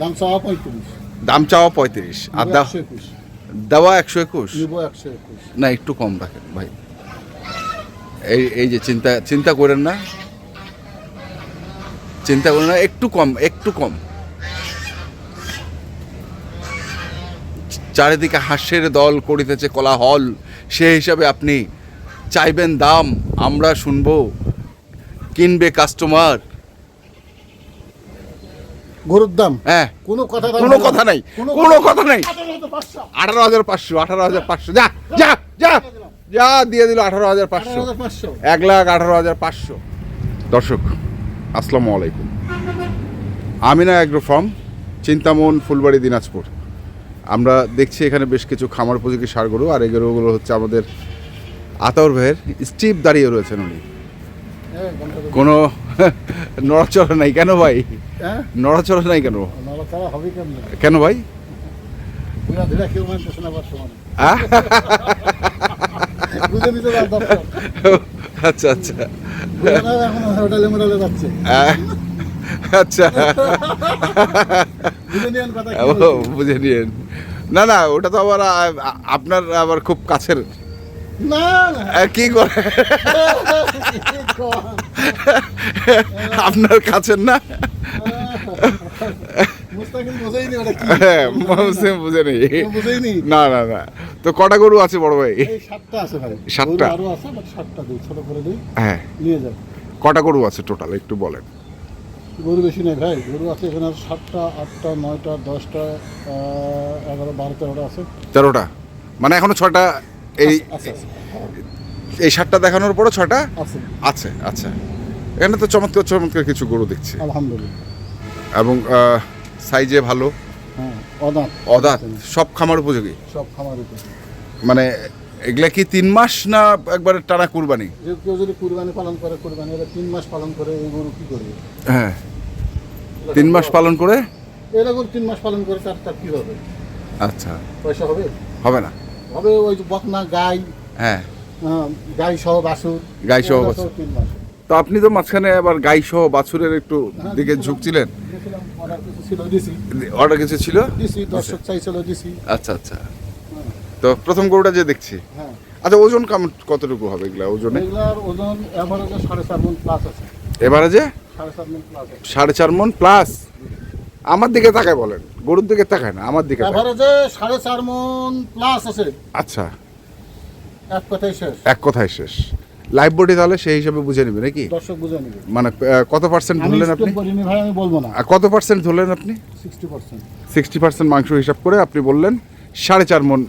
দাম চাওয়া 35। দাম চাওয়া 35 আর দেওয়া 121। না একটু কম রাখেন ভাই, এই যে চিন্তা করেন না, একটু কম। চারিদিকে হাস্যের দল করিতেছে কোলাহল, সে হিসাবে আপনি চাইবেন দাম, আমরা শুনবো, কিনবে কাস্টমার। গরুর দাম হ্যাঁ, কোনো কথা নাই 18,500 যা দিয়ে দিল 18,500, 1,18,500। দর্শক আসসালামু আলাইকুম, আমিনা এগ্রো ফার্ম, চিন্তামন, ফুলবাড়ি, দিনাজপুর। আমরা দেখছি এখানে বেশ কিছু খামার উপযোগী ষাঁড় গরু, আর এই গরুগুলো হচ্ছে আমাদের আতাউর ভাইয়ের। স্টিপ দাঁড়িয়ে রয়েছেন উনি, কোনো নড়াচড়া নাই কেন ভাই? নড়াচড়া নাই কেন? কেন ভাই? আচ্ছা আচ্ছা আচ্ছা, বুঝে নিয়েন। না ওটা তো আবার আপনার আবার খুব কাছের। কি করে আপনার কাছের না? বুঝে নেই। না তো কটা গরু আছে বড় ভাই? 7টা। হ্যাঁ, কটা গরু আছে টোটাল একটু বলেন। গরু বেশি নেই ভাই, গরু আছে এখানে 7টা, 8টা, 9টা, 10টা, 11, 12, 13টা আছে। 13টা মানে এখনো 6টা। এই 7টা দেখানোর পরও 6টা আছে। আচ্ছা, এখানে তো চমৎকার কিছু গরু দেখছি আলহামদুলিল্লাহ, এবং সাইজে ভালো। অদাঁত সব খামার উপযোগী। মানে এগুলা কি 3 মাস না একবারে টানা কুরবানি? কেউ যদি কুরবানি পালন করে, কুরবানি 3 মাস পালন করে, এই গরু কি করবে? হ্যাঁ, 3 মাস পালন করে, এরা গরু 3 মাস পালন করে, তার কি হবে? আচ্ছা, পয়সা হবে না? হবে ওই যে বকনা গাই। হ্যাঁ, গাই সহ বাছুর। 3 মাস। তো আপনি তো মাঝখানে আবার গাই সহ বাছুরের একটু দিকে ঝুঁকছিলেন। অর্ডার কিছু ছিল, দর্শক চাইছিল, দিছি। আচ্ছা। তো প্রথম গরুটা যে দেখছি, আচ্ছা ওজন কতটুকু হবে এগুলা ওজনে? এগুলার ওজন এভারেজে 4.5 মণ প্লাস আছে। এভারেজে 4.5 মণ প্লাস। 4.5 মণ প্লাস? আমার দিকে তাকায় বলেন, গরুর দিকে তাকায় না, আমার দিকে। এভারেজে 4.5 মণ প্লাস আছে। আচ্ছা, এক কথাই শেষ। লাইভ বডি তাহলে সেই হিসাবে বুঝে নেবে নাকি? দর্শক বুঝে নেবে। মানে কত পার্সেন্ট ধরলেন আপনি? ভাই আমি বলবো না। কত পার্সেন্ট ধরলেন আপনি? 60% মাংস হিসাব করে আপনি বললেন 4.5 মণ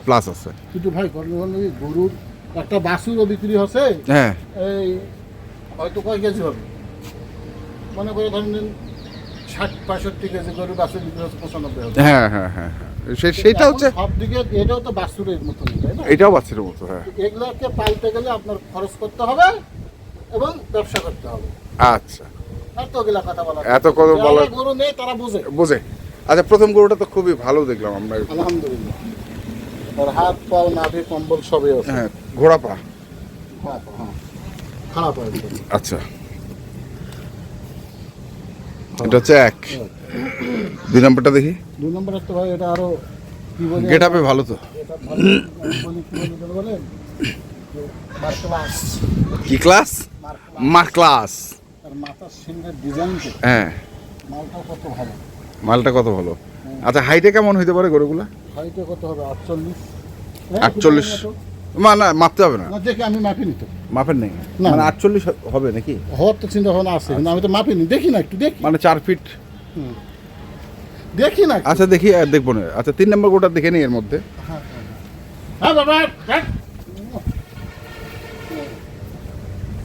প্লাস আছে। কিন্তু ভাই গরুর একটা বাছুরও বিক্রি হচ্ছে। হ্যাঁ, এই হয়তো কয় কেজি হবে, মনে করে ধরেন 60-65 কেজি গরুর বাছুর বিক্রি হচ্ছে 95। হ্যাঁ, সেটা হচ্ছে সব দিকে। এটাও তো বাছুরের মতো, এটাও বাছুরের মতো। হ্যাঁ, এগুলোকে পালতে গেলে আপনার খরচ করতে হবে এবং ব্যবসা করতে হবে। আচ্ছা, এত কথা বলা গরু নেই, তারা বোঝে। আচ্ছা, প্রথম গরুটা তো খুবই ভালো দেখলাম আমরা। আলহামদুলিল্লাহ, ওর হাত পা নাভি কম্বল সবই আছে। হ্যাঁ, ঘোড়া পা। খারাপ হয়। আচ্ছা, এটা হচ্ছে 1। 2 নম্বরটা দেখি। 2 নম্বর তো ভাই এটা আরো কি বলে, গেট আপে ভালো তো। কি ক্লাস? মার ক্লাস। আর মাথার সিংহের ডিজাইন। হ্যাঁ, মালটা কত ভালো। আচ্ছা, হাইটে কেমন হইতে পারে গরুগুলা? হাইটে কত হবে? 48। না মাপতে হবে না, দেখি আমি মাপিনি তো। মাপেন নেই মানে 48 হবে নাকি? হওয়ার তো চিন্তা ভাবনা আছে, কিন্তু আমি তো মাপিনি। দেখি না, একটু দেখি, মানে 4 ফিট দেখি না। আচ্ছা, দেখি আর দেখবো না। আচ্ছা, 3 নম্বর গোটা দেখে নিই এর মধ্যে। হ্যাঁ বাবা,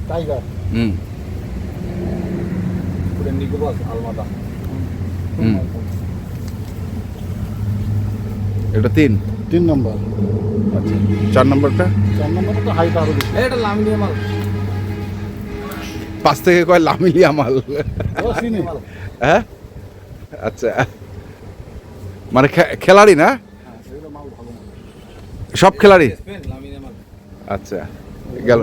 টাইগার। এটা 3 নম্বর। আচ্ছা, 4 নম্বরটা? 4 নম্বরটা তো হাইট আরো বেশি। এটা লামিলিয়া মাল। 5 থেকে কয় লামিলিয়া মাল? হ্যাঁ, আচ্ছা, মানে খেলাড়ি না? সব খেলাড়ি। আচ্ছা, গেল।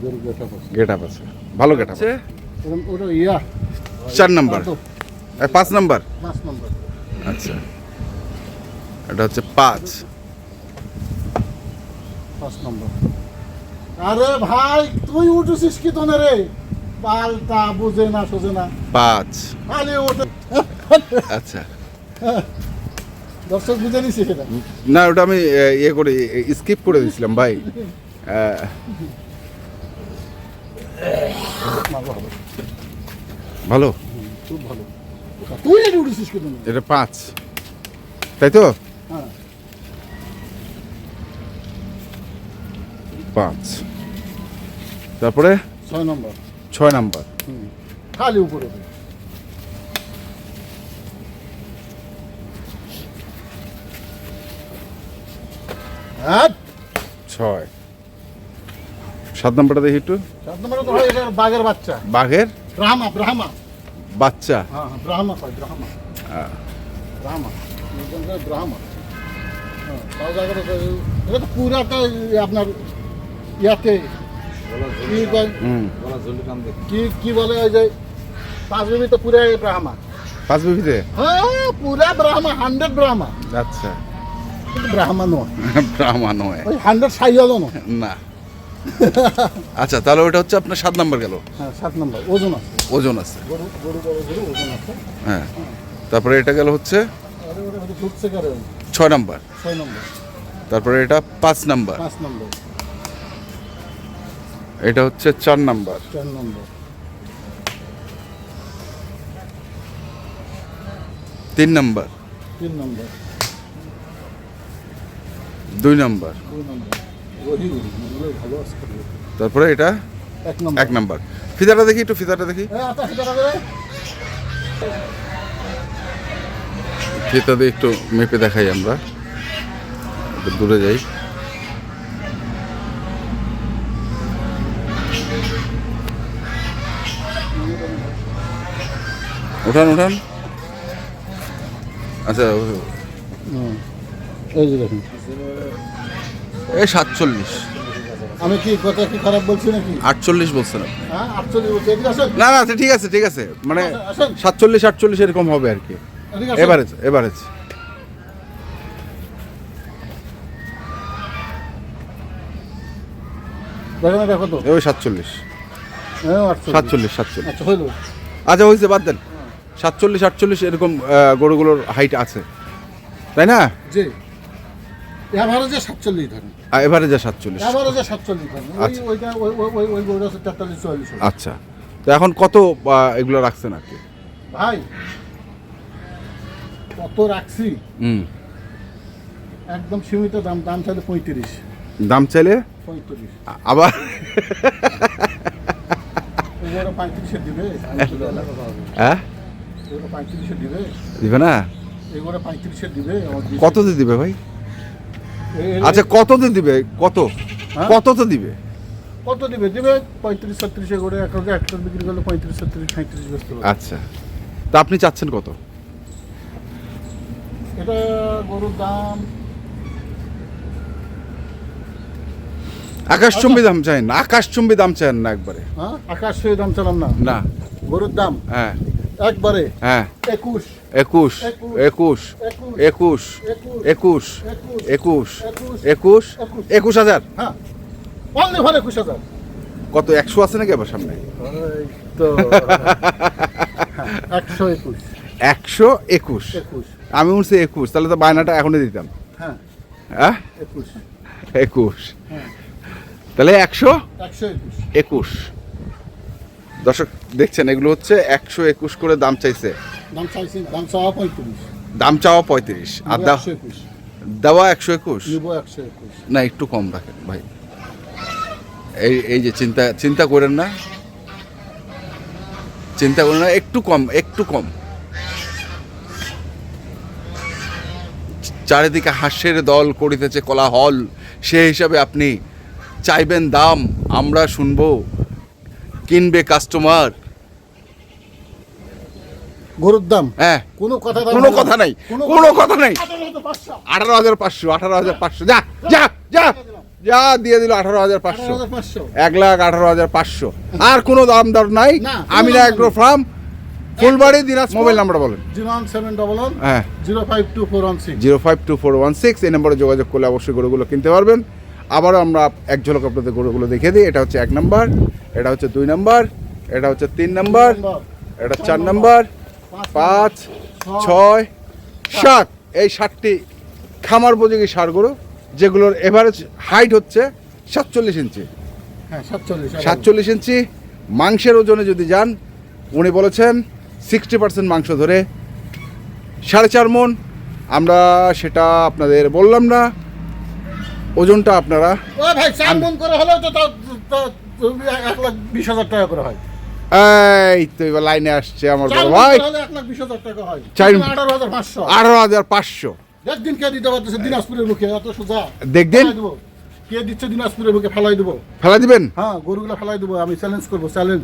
গরু গেট আপ আছে। গেট আপ আছে, ভালো গেট আপ। ওটা ইয়া 4 নাম্বার, 5 নাম্বার। 5 নম্বর। আচ্ছা, এটা হচ্ছে 5 নম্বর। আরে ভাই তুই উঠেছিস কি তোনে রে? পাল্টা বুঝে না সোজে না 5। খালি ওঠে। আচ্ছা, দর্শক বুঝে নিছি সেটা। না ওটা আমি ইয়ে করে স্কিপ করে দিয়েছিলাম ভাই। ভালো, খুব ভালো। তুই এটা উঠেছিস কি তোনে? এটা 5, তাই তো? হ্যাঁ 5। তারপরে 6 নম্বর। 6 নাম্বার। খালি উপরে ওঠে। হ্যাঁ 6। 7 নাম্বারটা দেখি একটু। 7 নম্বরে তো হয় এটা বাঘের বাচ্চা। বাঘের ব্রাহ্মা বাচ্চা। হ্যাঁ ব্রাহ্মা হয় ব্রাহ্মা হ্যাঁ। ব্রাহ্মা। হ্যাঁ তাও জায়গাটা এটা তো পুরাটা আপনার ইয়াতে কি কয় কি বলে ওই যে পাঁচবিবি তো পুরাই ব্রাহ্মা। 5 বিবিতে। হ্যাঁ পুরা ব্রাহ্মা 100 ব্রাহ্মা, আচ্ছা, কিন্তু ব্রাহ্মা নয়, ব্রাহ্মণ নয় ওই 100 সাইয়ালও নয়। না। আচ্ছা, তাহলে ওটা হচ্ছে আপনার 7 নাম্বার গেল। হ্যাঁ 7 নম্বর ওজন আছে। ওজন আছে, গরু গরু বড় গরু ওজন আছে। হ্যাঁ। তারপরে এটা গেল হচ্ছে আরে ওটা হয়তো ঢুকছে কারণ 6 নাম্বার। 6 নম্বর। তারপরে এটা 5 নাম্বার। 5 নম্বর। এটা হচ্ছে 4 নাম্বার। 4 নম্বর। 3 নাম্বার। 3 নম্বর। 2 নাম্বার। 2 নম্বর। ওই গরু ভালো আছে। তারপরে এটা 1 নম্বর। 1 নাম্বার। ফিতাটা দেখি একটু, ফিতাটা দেখি। আচ্ছা সেটা করে ফিতা দিয়ে একটু মেপে দেখাই আমরা, একটু দূরে যাই। উঠান উঠান। আচ্ছা, এই যে দেখুন এই 47। আমি কি কথা কি খারাপ বলছি নাকি? 48 বলছেন আপনি। হ্যাঁ 48 বলছি। এদিকে আসেন। না না, আচ্ছা, ঠিক আছে ঠিক আছে, মানে আসেন। 47 48 এরকম হবে আর কি। এদিকে আসেন। Average average. দেখেন দেখো তো। ওই 47 হ্যাঁ 48। 47 47। আচ্ছা হইলো। আচ্ছা হয়েছে, বাদ দেন। 47 48 এরকম গরুগুলোর হাইট আছে, তাই না? জি এভারেজে 47 ধরেন। এভারেজে 47। এভারেজে 47 ধরেন। ওই আচ্ছা। ওইটা ওই গরুটা হচ্ছে 43 44। আচ্ছা, তো এখন কত এগুলো রাখছেন আর কি? ভাই কত রাখছি? হুম। একদম সীমিত দাম, দাম চাইলে 35। দাম চাইলে 35। আবার ওগুলো 35 দিবে। হ্যাঁ ওগুলো 35 দিবে। দিবে না? এগুলো 35 দিবে। কত দিয়ে দিবে ভাই? এই- আচ্ছা, কত দিয়ে দিবে? কত হ্যাঁ? কত তো দিবে? কত দিবে? দিবে 35 36 করে একটা বিক্রি করলে 35 36 37 বেচতে হবে। আচ্ছা, তা আপনি চাচ্ছেন কত? এটা গরুর দাম আকাশচুম্বী দাম চাই না, আকাশচুম্বী দাম চান না একবারে? হ্যাঁ আকাশ সেই দাম চালাম না। না। গরুর দাম হ্যাঁ একবারে হ্যাঁ। 21 21 21 21 21 21 21 21,000। হ্যাঁ অনলি ফর 21,000। কত 100 আছে নাকি আবার সামনে? তো 121 121। আমি বলছি 21, তাহলে তো বায়নাটা এখনই দিতাম। হ্যাঁ হ্যাঁ 21 21, হ্যাঁ তাহলে 121 121। দর্শক দেখছেন, এগুলো হচ্ছে 121 করে দাম চাইছে। দাম চাইছি, দাম চাওয়া 35। দাম চাওয়া 35 আর 121 দেওয়া 121। নিব 121। না, একটু কম রাখেন ভাই। এই যে চিন্তা করেন না, চিন্তা করেন না, একটু কম একটু কম। চারিদিকে হাস্যের দল করিতেছে কোলাহল, সে হিসাবে আপনি চাইবেন দাম, আমরা শুনবো, কিনবে কাস্টমার। গরুর দাম হ্যাঁ, কোনো কথা কোনো কথা নাই, কোনো কথা নাই। 18,500 18,500 18,500। যা যা যা। যা দিয়ে দিল 18,500, 18,500 1,18,500। আর কোনো দাম দর নাই। না, Amina agro farm, Phulbari, Dinajpur. Mobile number বলেন। 01711 হ্যাঁ, 052416। 052416 এই নম্বরে যোগাযোগ করলে অবশ্যই গরুগুলো কিনতে পারবেন। আবারও আমরা এক ঝলক আপনাদের গরুগুলো দেখিয়ে দিই। এটা হচ্ছে 1 নাম্বার, এটা হচ্ছে 2 নাম্বার, এটা হচ্ছে 3 নাম্বার, এটা 4 নাম্বার, 5, 6, 7। এই 7টি খামার উপযোগী ষাঁড় গরু, যেগুলোর এভারেজ হাইট হচ্ছে 47 ইঞ্চি। হ্যাঁ 47। 47 ইঞ্চি। মাংসের ওজনে যদি যান, উনি বলেছেন 60% মাংস ধরে 4.5 মণ। আমরা সেটা আপনাদের বললাম না, ওজনটা আপনারা। ও ভাই 4 মণ করে হলেও তো 1,20,000 টাকা করে হয়। এই তো এবার লাইনে আসছে আমার 4 বড় মণ ভাই। করে হলে 1,20,000 টাকা হয়। 18,500। 18,500। একদিন কে দিতে পারতেছে দিনাজপুরের মুখে এত সোজা? দেখদিন ফেলাই দেবো। কে দিচ্ছে দিনাজপুরের মুখে? ফেলাই দেবো। ফেলা দিবেন? হ্যাঁ গরুগুলো ফেলাই দেবো। আমি চ্যালেঞ্জ করবো, চ্যালেঞ্জ।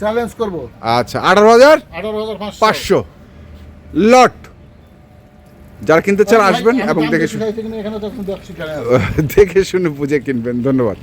চ্যালেঞ্জ করবো। আচ্ছা, 18,500 18,500 লট। যারা কিনতে চান আসবেন এবং দেখে শুনে এখানে তো এখন দেখছি দেখে শুনে বুঝে কিনবেন। ধন্যবাদ।